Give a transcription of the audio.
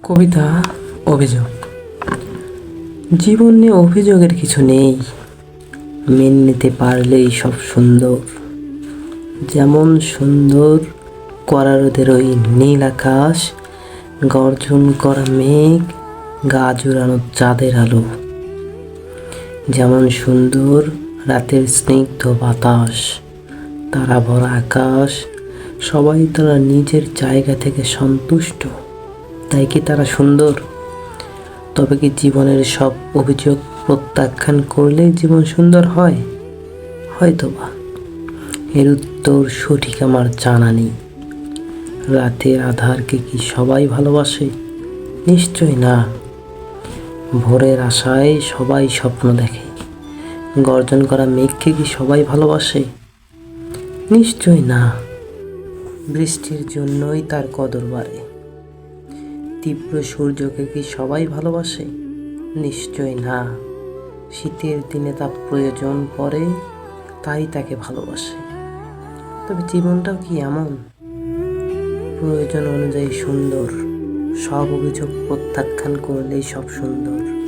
কবিতা অভিযোগ। জীবন নিয়ে অভিযোগের কিছু নেই, মেনে নিতে পারলেই সব সুন্দর। যেমন সুন্দর করা রোদের ওই নীল আকাশ, গর্জন করা মেঘ, গা জুড়ানো চাঁদের আলো। যেমন সুন্দর রাতের স্নিগ্ধ বাতাস, তারা ভরা আকাশ। সবাই তারা নিজের জায়গা থেকে সন্তুষ্ট, তাই কি তারা সুন্দর? তবে কি জীবনের সব অভিযোগ প্রত্যাখ্যান করলেই জীবন সুন্দর হয়? হয়তোবা। এর উত্তর সঠিক আমার জানা নেই। রাতের আধারকে কি সবাই ভালোবাসে? নিশ্চয় না। ভোরের আশায় সবাই স্বপ্ন দেখে। গর্জন করা মেঘকে কি সবাই ভালোবাসে? নিশ্চয় না। বৃষ্টির জন্যই তার কদর বাড়ে। তীব্র সূর্যকে কি সবাই ভালোবাসে? নিশ্চয় না। শীতের দিনে তা প্রয়োজন পড়ে, তাই তাকে ভালোবাসে। তবে জীবনটাও কি এমন? প্রয়োজন অনুযায়ী সুন্দর, সব অভিযোগ প্রত্যাখ্যান করলেই সব সুন্দর।